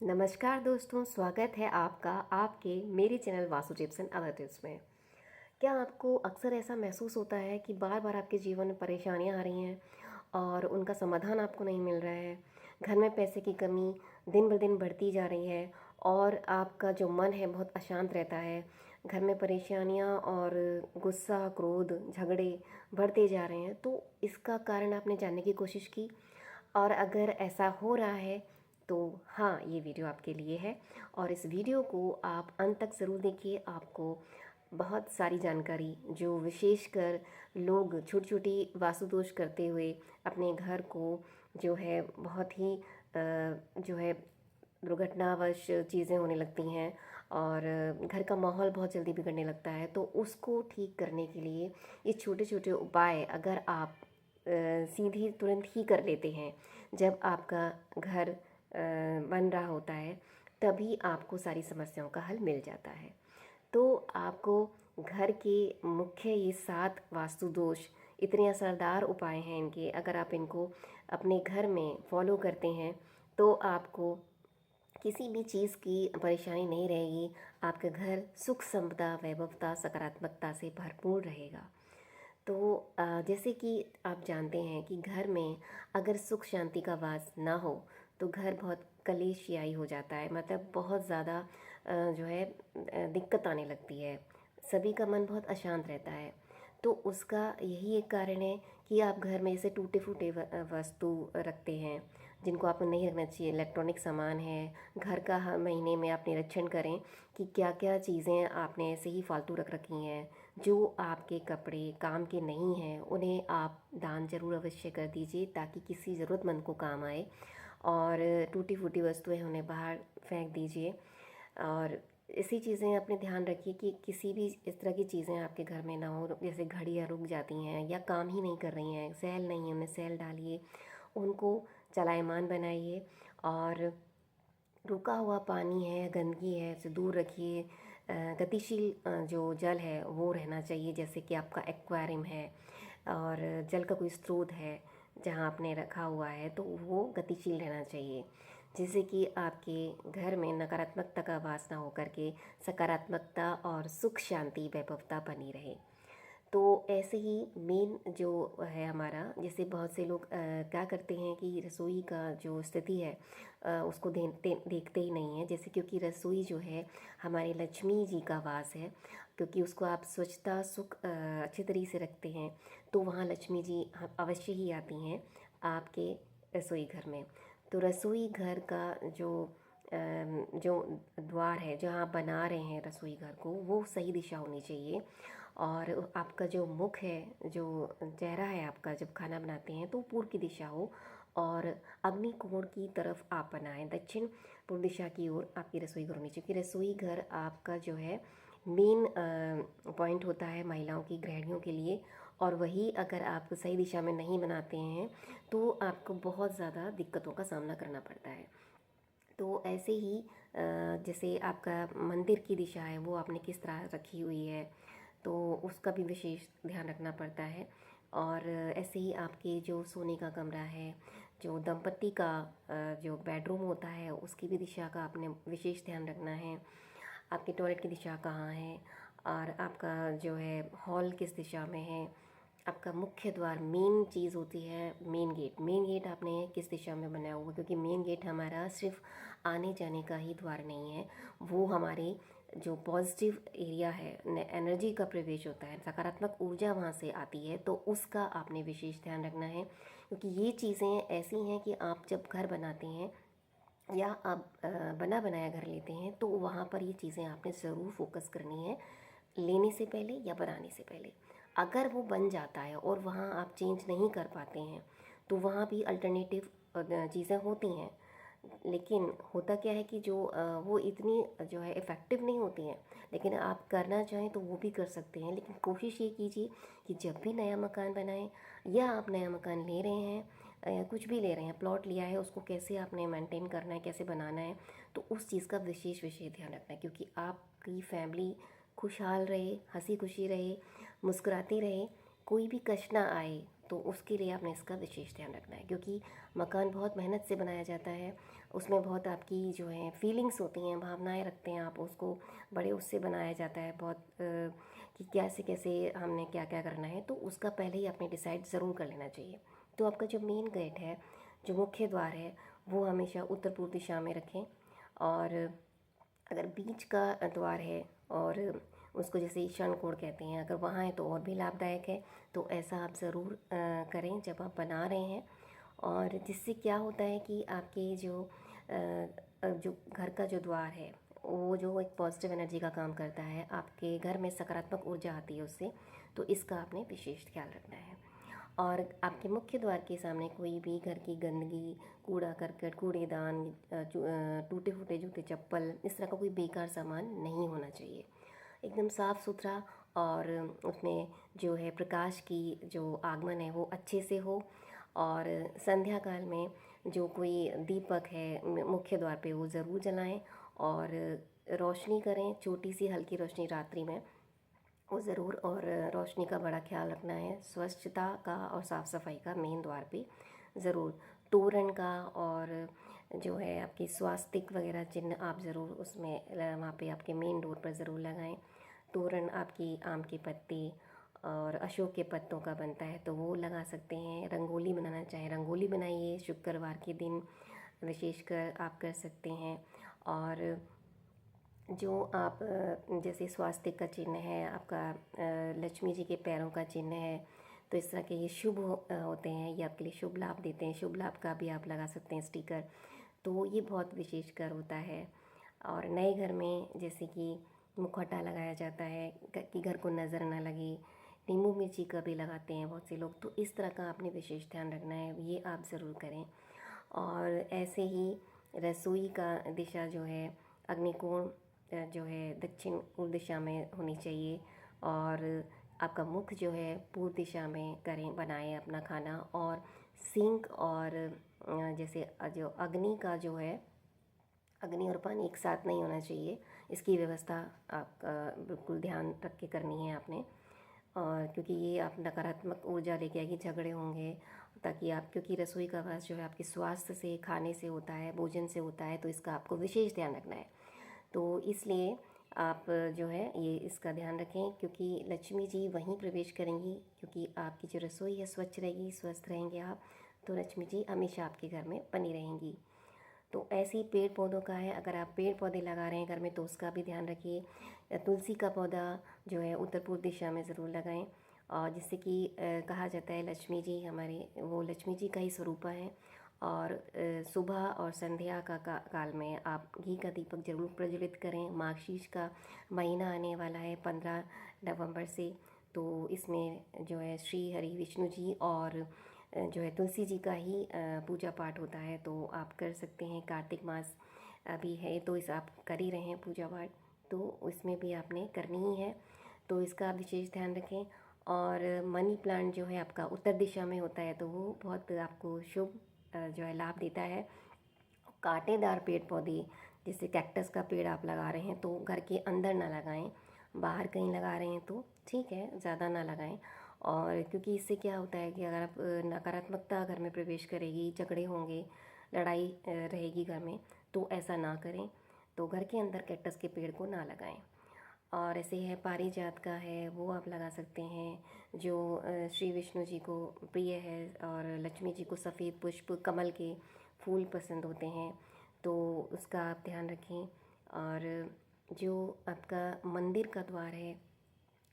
नमस्कार दोस्तों, स्वागत है आपका आपके मेरे channel Vasu tips and other tips में। क्या आपको अक्सर ऐसा महसूस होता है कि बार बार आपके जीवन में परेशानियां आ रही हैं और उनका समाधान आपको नहीं मिल रहा है? घर में पैसे की कमी दिन ब दिन बढ़ती जा रही है और आपका जो मन है बहुत अशांत रहता है। घर में परेशानियां और गुस्सा, क्रोध, झगड़े बढ़ते जा रहे हैं, तो इसका कारण आपने जानने की कोशिश की? और अगर ऐसा हो रहा है तो हाँ, ये वीडियो आपके लिए है और इस वीडियो को आप अंत तक ज़रूर देखिए। आपको बहुत सारी जानकारी, जो विशेषकर लोग छोटी छोटी वास्तु दोष करते हुए अपने घर को जो है बहुत ही जो है दुर्घटनावश चीज़ें होने लगती हैं और घर का माहौल बहुत जल्दी बिगड़ने लगता है, तो उसको ठीक करने के लिए ये छोटे छोटे उपाय अगर आप सीधी तुरंत ही कर लेते हैं, जब आपका घर बन रहा होता है, तभी आपको सारी समस्याओं का हल मिल जाता है। तो आपको घर के मुख्य ये 7 वास्तु दोष, इतने असरदार उपाय हैं इनके, अगर आप इनको अपने घर में फॉलो करते हैं तो आपको किसी भी चीज़ की परेशानी नहीं रहेगी। आपका घर सुख, समृद्धि, वैभवता, सकारात्मकता से भरपूर रहेगा। तो जैसे कि आप जानते हैं कि घर में अगर सुख शांति का वास ना हो तो घर बहुत कलेशियाई हो जाता है, मतलब बहुत ज़्यादा जो है दिक्कत आने लगती है। सभी का मन बहुत अशांत रहता है। तो उसका यही एक कारण है कि आप घर में ऐसे टूटे फूटे वस्तु रखते हैं जिनको आपको नहीं रखना चाहिए। इलेक्ट्रॉनिक सामान है, घर का हर महीने में आप निरीक्षण करें कि क्या क्या चीज़ें आपने ऐसे ही फालतू रख रखी हैं। जो आपके कपड़े काम के नहीं हैं उन्हें आप दान जरूर अवश्य कर दीजिए, ताकि किसी ज़रूरतमंद को काम आए। और टूटी फूटी वस्तुएं उन्हें बाहर फेंक दीजिए। और ऐसी चीज़ें अपने ध्यान रखिए कि किसी भी इस तरह की चीज़ें आपके घर में ना हो, जैसे घड़ियाँ रुक जाती हैं या काम ही नहीं कर रही हैं, सेल नहीं है, उन्हें सेल डालिए, उनको चलायमान बनाइए। और रुका हुआ पानी है, गंदगी है, उसे दूर रखिए। गतिशील जो जल है वो रहना चाहिए, जैसे कि आपका एक्वेरियम है और जल का कोई स्रोत है जहाँ आपने रखा हुआ है, तो वो गतिशील रहना चाहिए, जिससे कि आपके घर में नकारात्मकता का वास ना होकर के सकारात्मकता और सुख शांति वैभवता बनी रहे। तो ऐसे ही मेन जो है हमारा, जैसे बहुत से लोग क्या करते हैं कि रसोई का जो स्थिति है उसको देखते ही नहीं है, जैसे क्योंकि रसोई जो है हमारे लक्ष्मी जी का वास है। क्योंकि उसको आप स्वच्छता, सुख अच्छे तरीके से रखते हैं तो वहाँ लक्ष्मी जी अवश्य ही आती हैं आपके रसोई घर में। तो रसोई घर का जो द्वार है जहाँ आप बना रहे हैं रसोई घर को, वो सही दिशा होनी चाहिए। और आपका जो मुख है, जो चेहरा है आपका, जब खाना बनाते हैं तो पूर्व की दिशा हो और अग्नि कोण की तरफ आप बनाएं, दक्षिण पूर्व दिशा की ओर आपकी रसोई घर होनी चाहिए। क्योंकि रसोई घर आपका जो है मेन पॉइंट होता है महिलाओं की, गृहिणियों के लिए। और वही अगर आप सही दिशा में नहीं बनाते हैं तो आपको बहुत ज़्यादा दिक्कतों का सामना करना पड़ता है। तो ऐसे ही जैसे आपका मंदिर की दिशा है वो आपने किस तरह रखी हुई है, तो उसका भी विशेष ध्यान रखना पड़ता है। और ऐसे ही आपके जो सोने का कमरा है, जो दंपत्ति का जो बेडरूम होता है, उसकी भी दिशा का आपने विशेष ध्यान रखना है। आपके टॉयलेट की दिशा कहाँ है और आपका जो है हॉल किस दिशा में है। आपका मुख्य द्वार, मेन चीज़ होती है मेन गेट। मेन गेट आपने किस दिशा में बनाया हुआ, क्योंकि मेन गेट हमारा सिर्फ आने जाने का ही द्वार नहीं है, वो हमारे जो पॉजिटिव एरिया है, एनर्जी का प्रवेश होता है, सकारात्मक ऊर्जा वहाँ से आती है, तो उसका आपने विशेष ध्यान रखना है। क्योंकि ये चीज़ें ऐसी हैं कि आप जब घर बनाते हैं या आप बना बनाया घर लेते हैं तो वहाँ पर ये चीज़ें आपने ज़रूर फोकस करनी है, लेने से पहले या बनाने से पहले। अगर वो बन जाता है और वहाँ आप चेंज नहीं कर पाते हैं तो वहाँ भी अल्टरनेटिव चीज़ें होती हैं, लेकिन होता क्या है कि जो वो इतनी जो है इफ़ेक्टिव नहीं होती हैं। लेकिन आप करना चाहें तो वो भी कर सकते हैं, लेकिन कोशिश ये कीजिए कि जब भी नया मकान बनाएं या आप नया मकान ले रहे हैं या कुछ भी ले रहे हैं, प्लॉट लिया है, उसको कैसे आपने मेंटेन करना है, कैसे बनाना है, तो उस चीज़ का विशेष विशेष ध्यान रखना है। क्योंकि आपकी फैमिली खुशहाल रहे, हंसी खुशी रहे, मुस्कुराती रहे, कोई भी कष्ट ना आए, तो उसके लिए आपने इसका विशेष ध्यान रखना है। क्योंकि मकान बहुत मेहनत से बनाया जाता है उसमें बहुत आपकी जो है फीलिंग्स होती हैं, भावनाएं रखते हैं आप, उसको बड़े उससे बनाया जाता है बहुत कि कैसे कैसे हमने क्या क्या करना है, तो उसका पहले ही आपने डिसाइड ज़रूर कर लेना चाहिए। तो आपका जो मेन गेट है, जो मुख्य द्वार है, वो हमेशा उत्तर पूर्व दिशा में रखें। और अगर बीच का द्वार है और उसको जैसे ईशान कोण कहते हैं, अगर वहाँ है तो और भी लाभदायक है। तो ऐसा आप ज़रूर करें जब आप बना रहे हैं। और जिससे क्या होता है कि आपके जो घर का जो द्वार है, वो जो एक पॉजिटिव एनर्जी का काम करता है, आपके घर में सकारात्मक ऊर्जा आती है उससे। तो इसका आपने विशेष ख्याल रखना है। और आपके मुख्य द्वार के सामने कोई भी घर की गंदगी, कूड़ा करकट, कूड़ेदान, टूटे फूटे जूते चप्पल, इस तरह का कोई बेकार सामान नहीं होना चाहिए। एकदम साफ़ सुथरा, और उसमें जो है प्रकाश की जो आगमन है वो अच्छे से हो। और संध्या काल में जो कोई दीपक है मुख्य द्वार पे, वो ज़रूर जलाएं। और रोशनी करें, छोटी सी हल्की रोशनी रात्रि में, वो ज़रूर। और रोशनी का बड़ा ख्याल रखना है, स्वच्छता का और साफ़ सफाई का मेन द्वार पे ज़रूर। तोरण का और जो है आपकी स्वास्तिक वगैरह चिन्ह आप ज़रूर उसमें वहाँ पे आपके मेन डोर पर ज़रूर लगाएं। तोरण आपकी आम के पत्ते और अशोक के पत्तों का बनता है, तो वो लगा सकते हैं। रंगोली बनाना चाहें रंगोली बनाइए, शुक्रवार के दिन विशेषकर आप कर सकते हैं। और जो आप जैसे स्वास्तिक का चिन्ह है आपका, लक्ष्मी जी के पैरों का चिन्ह है, तो इस तरह के ये शुभ होते हैं, ये आपके लिए शुभ लाभ देते हैं। शुभ लाभ का भी आप लगा सकते हैं स्टिकर, तो ये बहुत विशेषकर होता है। और नए घर में जैसे कि मुखौटा लगाया जाता है कि घर को नज़र ना लगे, नींबू मिर्ची का भी लगाते हैं बहुत से लोग, तो इस तरह का आपने विशेष ध्यान रखना है, ये आप ज़रूर करें। और ऐसे ही रसोई का दिशा जो है, अग्निकोण जो है दक्षिण पूर्व दिशा में होनी चाहिए। और आपका मुख जो है पूर्व दिशा में करें, बनाएं अपना खाना। और सिंक और जैसे जो अग्नि का जो है, अग्नि और पानी एक साथ नहीं होना चाहिए, इसकी व्यवस्था आप बिल्कुल ध्यान रख के करनी है आपने। और क्योंकि ये आप नकारात्मक ऊर्जा लेके आएगी, झगड़े होंगे, ताकि आप, क्योंकि रसोई का वास जो है आपके स्वास्थ्य से, खाने से होता है, भोजन से होता है, तो इसका आपको विशेष ध्यान रखना है। तो इसलिए आप जो है ये इसका ध्यान रखें, क्योंकि लक्ष्मी जी वहीं प्रवेश करेंगी। क्योंकि आपकी जो रसोई है स्वच्छ रहेगी, स्वस्थ रहेंगे आप, तो लक्ष्मी जी हमेशा आपके घर में बनी रहेंगी। तो ऐसे ही पेड़ पौधों का है, अगर आप पेड़ पौधे लगा रहे हैं घर में तो उसका भी ध्यान रखिए। तुलसी का पौधा जो है उत्तर पूर्व दिशा में ज़रूर लगाएं। और जिससे कि कहा जाता है लक्ष्मी जी हमारे, वो लक्ष्मी जी का ही स्वरूप है। और सुबह और संध्या का काल में आप घी का दीपक जरूर प्रज्वलित करें। मार्गशीर्ष का महीना आने वाला है 15 नवंबर से, तो इसमें जो है श्री हरि विष्णु जी और जो है तुलसी जी का ही पूजा पाठ होता है, तो आप कर सकते हैं। कार्तिक मास अभी है तो इस आप कर ही रहे हैं पूजा पाठ, तो इसमें भी आपने करनी ही है, तो इसका आप विशेष ध्यान रखें। और मनी प्लांट जो है आपका उत्तर दिशा में होता है, तो वो बहुत आपको शुभ जो है लाभ देता है। कांटेदार पेड़ पौधे जैसे कैक्टस का पेड़ आप लगा रहे हैं तो घर के अंदर ना लगाएं, बाहर कहीं लगा रहे हैं तो ठीक है, ज़्यादा ना लगाएं। और क्योंकि इससे क्या होता है कि अगर आप नकारात्मकता घर में प्रवेश करेगी, झगड़े होंगे, लड़ाई रहेगी घर में, तो ऐसा ना करें। तो घर के अंदर कैक्टस के पेड़ को ना लगाएं। और ऐसे है पारिजात का है, वो आप लगा सकते हैं, जो श्री विष्णु जी को प्रिय है। और लक्ष्मी जी को सफ़ेद पुष्प, कमल के फूल पसंद होते हैं, तो उसका आप ध्यान रखें। और जो आपका मंदिर का द्वार है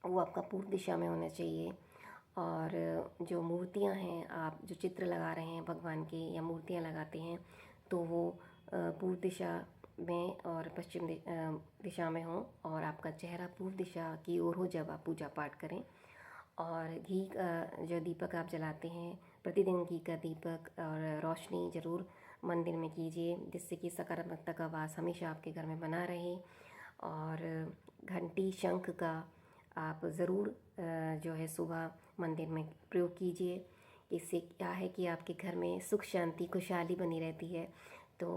वो आपका पूर्व दिशा में होना चाहिए। और जो मूर्तियां हैं, आप जो चित्र लगा रहे हैं भगवान के या मूर्तियां लगाते हैं, तो वो पूर्व दिशा में और पश्चिम दिशा में हो, और आपका चेहरा पूर्व दिशा की ओर हो जब आप पूजा पाठ करें। और घी का जो दीपक आप जलाते हैं, प्रतिदिन घी का दीपक और रोशनी ज़रूर मंदिर में कीजिए, जिससे कि सकारात्मकता का वास हमेशा आपके घर में बना रहे। और घंटी शंख का आप ज़रूर जो है सुबह मंदिर में प्रयोग कीजिए। इससे क्या है कि आपके घर में सुख शांति खुशहाली बनी रहती है। तो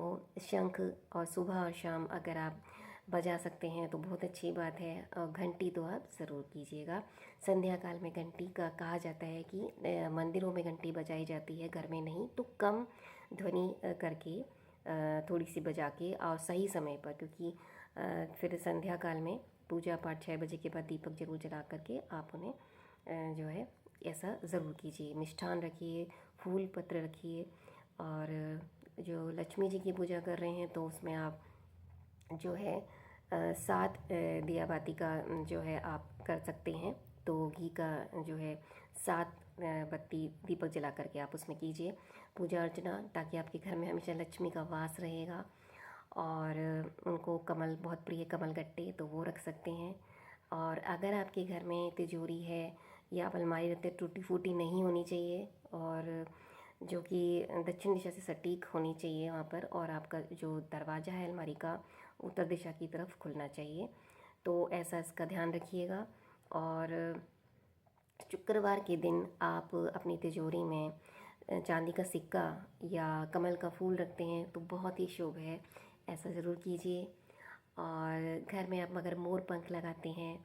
शंख और सुबह और शाम अगर आप बजा सकते हैं तो बहुत अच्छी बात है, और घंटी तो आप ज़रूर कीजिएगा। संध्या काल में घंटी का कहा जाता है कि मंदिरों में घंटी बजाई जाती है, घर में नहीं, तो कम ध्वनि करके थोड़ी सी बजा के और सही समय पर, क्योंकि फिर संध्या काल में पूजा पाठ 6 बजे के बाद दीपक जरूर जला करके आप उन्हें जो है ऐसा ज़रूर कीजिए। मिष्ठान रखिए, फूल पत्र रखिए। और जो लक्ष्मी जी की पूजा कर रहे हैं तो उसमें आप जो है 7 दिया बाती का जो है आप कर सकते हैं। तो घी का जो है 7 बत्ती दीपक जला करके आप उसमें कीजिए पूजा अर्चना, ताकि आपके घर में हमेशा लक्ष्मी का वास रहेगा। और उनको कमल बहुत प्रिय, कमल गट्टे, तो वो रख सकते हैं। और अगर आपके घर में तिजोरी है या आप अलमारी रखते, टूटी फूटी नहीं होनी चाहिए, और जो कि दक्षिण दिशा से सटीक होनी चाहिए वहाँ पर। और आपका जो दरवाज़ा है अलमारी का उत्तर दिशा की तरफ खुलना चाहिए। तो ऐसा इसका ध्यान रखिएगा। और शुक्रवार के दिन आप अपनी तिजोरी में चांदी का सिक्का या कमल का फूल रखते हैं तो बहुत ही शुभ है, ऐसा ज़रूर कीजिए। और घर में आप अगर मोर पंख लगाते हैं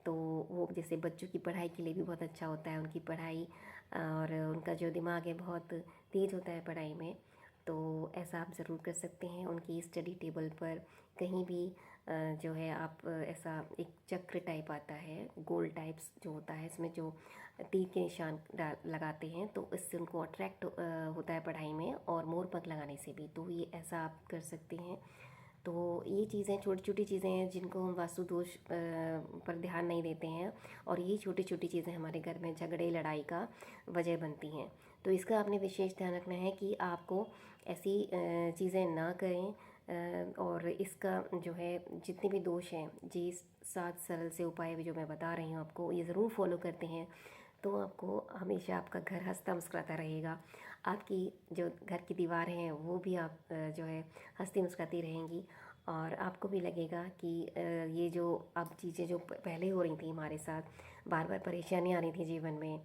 तो वो जैसे बच्चों की पढ़ाई के लिए भी बहुत अच्छा होता है, उनकी पढ़ाई और उनका जो दिमाग है बहुत तेज़ होता है पढ़ाई में। तो ऐसा आप ज़रूर कर सकते हैं। उनकी स्टडी टेबल पर कहीं भी जो है आप ऐसा एक चक्र टाइप आता है, गोल टाइप्स जो होता है, इसमें जो तीर के निशान लगाते हैं, तो इससे उनको अट्रैक्ट होता है पढ़ाई में, और मोर पंख लगाने से भी। तो ये ऐसा आप कर सकते हैं। तो ये चीज़ें छोटी छोटी चीज़ें हैं जिनको हम वास्तु दोष पर ध्यान नहीं देते हैं, और ये छोटी छोटी चीज़ें हमारे घर में झगड़े लड़ाई का वजह बनती हैं। तो इसका आपने विशेष ध्यान रखना है कि आपको ऐसी चीज़ें ना करें। और इसका जो है जितने भी दोष हैं, जी 7 सरल से उपाय भी जो मैं बता रही हूँ आपको, ये ज़रूर फॉलो करते हैं तो आपको हमेशा आपका घर हंसता मुस्कुराता रहेगा। आपकी जो घर की दीवारें हैं वो भी आप जो है हंसती मुस्कुराती रहेंगी। और आपको भी लगेगा कि ये जो अब चीज़ें जो पहले हो रही थी हमारे साथ, बार बार परेशानियाँ आ रही थी जीवन में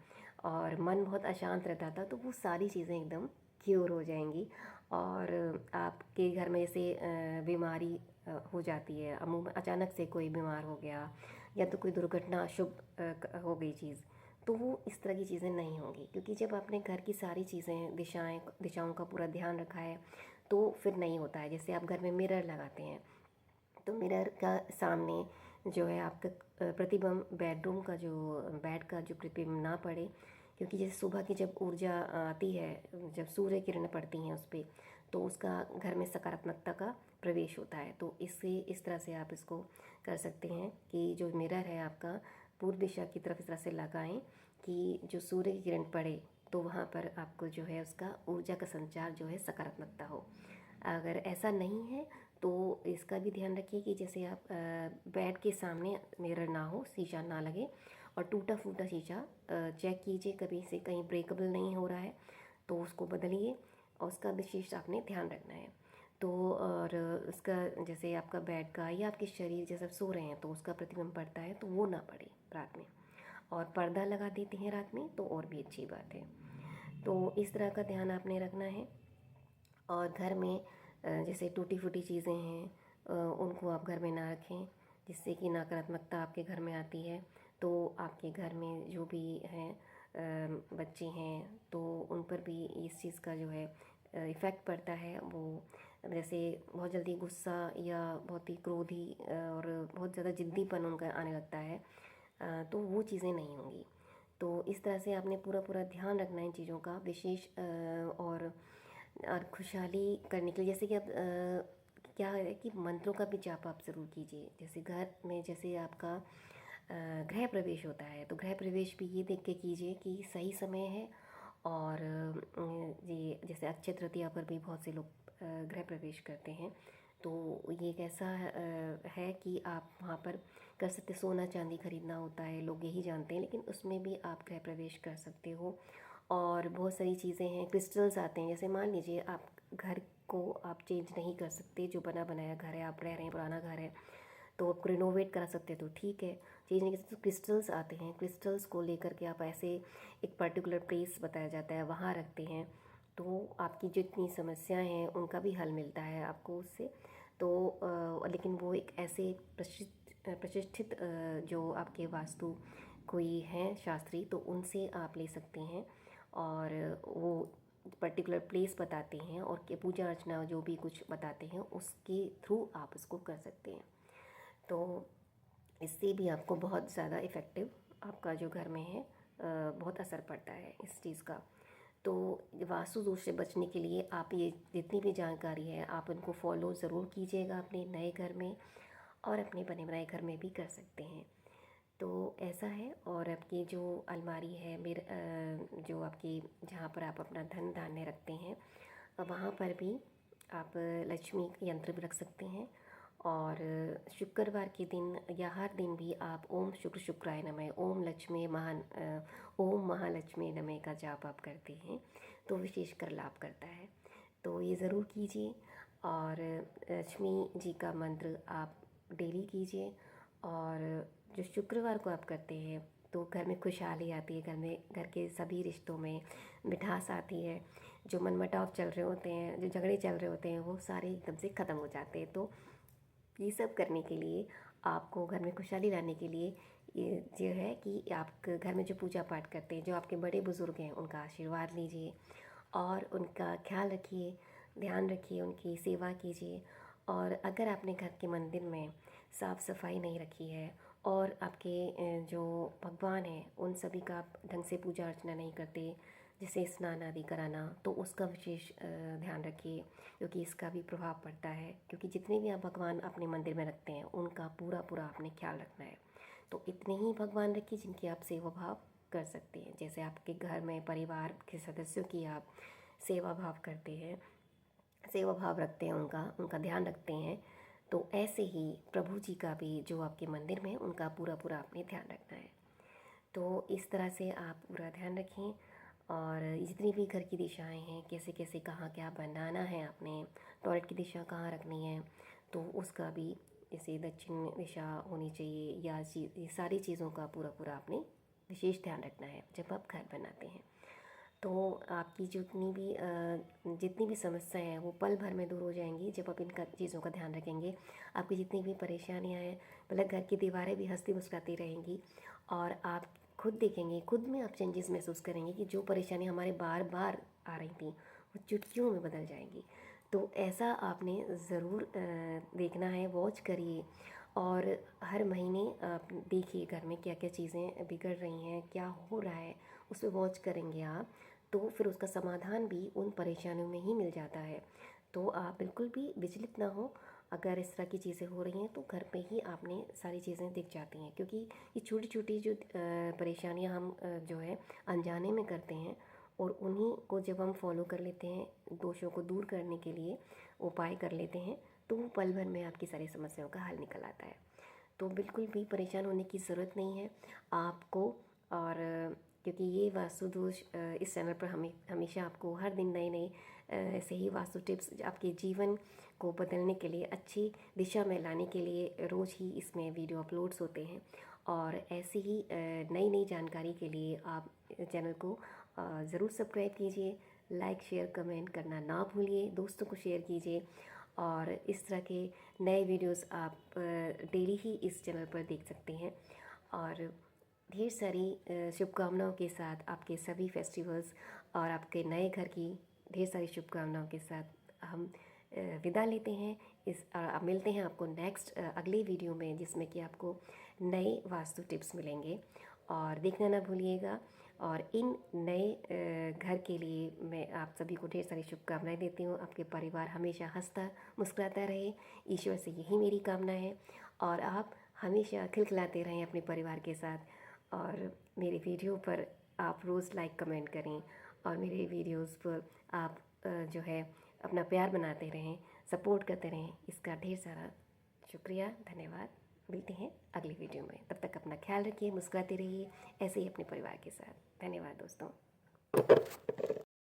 और मन बहुत अशांत रहता था, तो वो सारी चीज़ें एकदम क्योर हो जाएंगी। और आपके घर में जैसे बीमारी हो जाती है, अमूमन अचानक से कोई बीमार हो गया या तो कोई दुर्घटना शुभ हो गई चीज़, तो वो इस तरह की चीज़ें नहीं होंगी, क्योंकि जब आपने घर की सारी चीज़ें दिशाओं का पूरा ध्यान रखा है तो फिर नहीं होता है। जैसे आप घर में मिरर लगाते हैं तो मिरर का सामने जो है आपका प्रतिबिंब, बेडरूम का जो बेड का जो प्रतिबिंब ना पड़े, क्योंकि जैसे सुबह की जब ऊर्जा आती है, जब सूर्य किरणें पड़ती हैं उस पर, तो उसका घर में सकारात्मकता का प्रवेश होता है। तो इससे इस तरह से आप इसको कर सकते हैं कि जो मिरर है आपका पूर्व दिशा की तरफ इस तरह से लगाएं कि जो सूर्य की किरण पड़े तो वहाँ पर आपको जो है उसका ऊर्जा का संचार जो है सकारात्मकता हो। अगर ऐसा नहीं है तो इसका भी ध्यान रखिए कि जैसे आप बेड के सामने मिरर ना हो, शीशा ना लगे, और टूटा फूटा शीशा चेक कीजिए कभी से कहीं ब्रेकेबल नहीं हो रहा है तो उसको बदलिए, और उसका विशेष आपने ध्यान रखना है। तो और उसका जैसे आपका बेड का या आपके शरीर जैसे आप सो रहे हैं तो उसका प्रतिबिंब पड़ता है तो वो ना पड़े रात में, और पर्दा लगा देते हैं रात में तो और भी अच्छी बात है। तो इस तरह का ध्यान आपने रखना है। और घर में जैसे टूटी फूटी चीज़ें हैं उनको आप घर में ना रखें, जिससे कि नकारात्मकता आपके घर में आती है। तो आपके घर में जो भी हैं बच्चे हैं तो उन पर भी इस चीज़ का जो है इफ़ेक्ट पड़ता है। वो जैसे बहुत जल्दी गुस्सा या बहुत ही क्रोधी और बहुत ज़्यादा जिद्दीपन उनका आने लगता है, तो वो चीज़ें नहीं होंगी। तो इस तरह से आपने पूरा पूरा ध्यान रखना है इन चीज़ों का विशेष। और खुशहाली करने के लिए जैसे कि अब क्या है कि मंत्रों का भी जाप आप ज़रूर कीजिए। जैसे घर में जैसे आपका गृह प्रवेश होता है तो गृह प्रवेश भी ये देख के कीजिए कि सही समय है। और ये जैसे अक्षय तृतीया पर भी बहुत से लोग गृह प्रवेश करते हैं, तो ये एक ऐसा है कि आप वहाँ पर कर सकते। सोना चांदी खरीदना होता है, लोग यही जानते हैं, लेकिन उसमें भी आप गृह प्रवेश कर सकते हो। और बहुत सारी चीज़ें हैं, क्रिस्टल्स आते हैं। जैसे मान लीजिए आप घर को आप चेंज नहीं कर सकते, जो बना बनाया घर है, आप रह रहे हैं, पुराना घर है, तो आपको रिनोवेट करा सकते हैं तो ठीक है, चेंज नहीं कर सकते तो क्रिस्टल्स आते हैं। क्रिस्टल्स को लेकर के आप ऐसे एक पर्टिकुलर प्लेस बताया जाता है वहाँ रखते हैं, तो आपकी जितनी समस्याएं हैं उनका भी हल मिलता है आपको उससे। तो लेकिन वो एक ऐसे प्रतिष्ठित जो आपके वास्तु कोई हैं शास्त्री, तो उनसे आप ले सकते हैं। और वो पर्टिकुलर प्लेस बताते हैं और के पूजा अर्चना जो भी कुछ बताते हैं उसके थ्रू आप इसको कर सकते हैं। तो इससे भी आपको बहुत ज़्यादा इफ़ेक्टिव आपका जो घर में है बहुत असर पड़ता है इस चीज़ का। तो वास्तु दोष से बचने के लिए आप ये जितनी भी जानकारी है आप उनको फॉलो ज़रूर कीजिएगा अपने नए घर में, और अपने बने बनाए घर में भी कर सकते हैं। तो ऐसा है। और आपकी जो अलमारी है मेरे जो आपकी जहाँ पर आप अपना धन धान्य रखते हैं वहाँ पर भी आप लक्ष्मी यंत्र भी रख सकते हैं। और शुक्रवार के दिन या हर दिन भी आप ओम शुक्र शुक्राय नमः, ओम महालक्ष्मी नमः का जाप आप करते हैं तो विशेषकर लाभ करता है। तो ये ज़रूर कीजिए। और लक्ष्मी जी का मंत्र आप डेली कीजिए। और जो शुक्रवार को आप करते हैं तो घर में खुशहाली आती है, घर के सभी रिश्तों में मिठास आती है। जो मनमुटाव चल रहे होते हैं, जो झगड़े चल रहे होते हैं, वो सारे एकदम से ख़त्म हो जाते हैं। तो ये सब करने के लिए आपको घर में खुशहाली लाने के लिए ये जो है कि आप घर में जो पूजा पाठ करते हैं, जो आपके बड़े बुज़ुर्ग हैं उनका आशीर्वाद लीजिए और उनका ख्याल रखिए, ध्यान रखिए, उनकी सेवा कीजिए। और अगर आपने घर के मंदिर में साफ़ सफाई नहीं रखी है और आपके जो भगवान हैं उन सभी का आप ढंग से पूजा अर्चना नहीं करते, जैसे स्नान आदि कराना, तो उसका विशेष ध्यान रखिए, क्योंकि इसका भी प्रभाव पड़ता है। क्योंकि जितने भी आप भगवान अपने मंदिर में रखते हैं उनका पूरा पूरा आपने ख्याल रखना है। तो इतने ही भगवान रखिए जिनकी आप सेवा भाव कर सकते हैं। जैसे आपके घर में परिवार के सदस्यों की आप सेवा भाव करते हैं, सेवा भाव रखते हैं, उनका ध्यान रखते हैं, तो ऐसे ही प्रभु जी का भी जो आपके मंदिर में उनका पूरा पूरा आपने ध्यान रखना है। तो इस तरह से आप पूरा ध्यान रखें। और जितनी भी घर की दिशाएं हैं, कैसे कैसे कहाँ क्या बनाना है, आपने टॉयलेट की दिशा कहाँ रखनी है, तो उसका भी जैसे दक्षिण दिशा होनी चाहिए या ये सारी चीज़ों का पूरा पूरा आपने विशेष ध्यान रखना है जब आप घर बनाते हैं। तो आपकी जितनी भी समस्याएं हैं वो पल भर में दूर हो जाएंगी जब आप इन चीज़ों का ध्यान रखेंगे। आपकी जितनी भी परेशानियां हैं, मतलब घर की दीवारें भी हंसती मुस्कुराती रहेंगी। और आप खुद देखेंगे, खुद में आप चेंजेस महसूस करेंगे कि जो परेशानी हमारे बार बार आ रही थी वो चुटकियों में बदल जाएंगी। तो ऐसा आपने ज़रूर देखना है, वॉच करिए। और हर महीने आप देखिए घर में क्या क्या चीज़ें बिगड़ रही हैं, क्या हो रहा है, उस पर वॉच करेंगे आप, तो फिर उसका समाधान भी उन परेशानियों में ही मिल जाता है। तो आप बिल्कुल भी विचलित ना हो। अगर इस तरह की चीज़ें हो रही हैं तो घर पे ही आपने सारी चीज़ें दिख जाती हैं, क्योंकि ये छोटी छोटी जो परेशानियां हम जो है अनजाने में करते हैं, और उन्हीं को जब हम फॉलो कर लेते हैं, दोषों को दूर करने के लिए उपाय कर लेते हैं, तो वो पल भर में आपकी सारी समस्याओं का हल निकल आता है। तो बिल्कुल भी परेशान होने की ज़रूरत नहीं है आपको। और क्योंकि ये वास्तु दोष इस चैनल पर हमेशा आपको हर दिन नए नए ऐसे ही वास्तु टिप्स आपके जीवन को बदलने के लिए, अच्छी दिशा में लाने के लिए रोज़ ही इसमें वीडियो अपलोड्स होते हैं। और ऐसी ही नई नई जानकारी के लिए आप चैनल को ज़रूर सब्सक्राइब कीजिए, लाइक शेयर कमेंट करना ना भूलिए, दोस्तों को शेयर कीजिए। और इस तरह के नए वीडियोस आप डेली ही इस चैनल पर देख सकते हैं। और ढेर सारी शुभकामनाओं के साथ आपके सभी फेस्टिवल्स और आपके नए घर की ढेर सारी शुभकामनाओं के साथ हम विदा लेते हैं। अब मिलते हैं आपको नेक्स्ट अगले वीडियो में, जिसमें कि आपको नए वास्तु टिप्स मिलेंगे, और देखना ना भूलिएगा। और इन नए घर के लिए मैं आप सभी को ढेर सारी शुभकामनाएं देती हूँ। आपके परिवार हमेशा हंसता मुस्कुराता रहे, ईश्वर से यही मेरी कामना है। और आप हमेशा खिलखिलाते रहें अपने परिवार के साथ। और मेरे वीडियो पर आप रोज़ लाइक कमेंट करें, और मेरे वीडियोस पर आप जो है अपना प्यार बनाते रहें, सपोर्ट करते रहें। इसका ढेर सारा शुक्रिया, धन्यवाद। मिलते हैं अगली वीडियो में, तब तक अपना ख्याल रखिए, मुस्कुराते रहिए ऐसे ही अपने परिवार के साथ। धन्यवाद दोस्तों।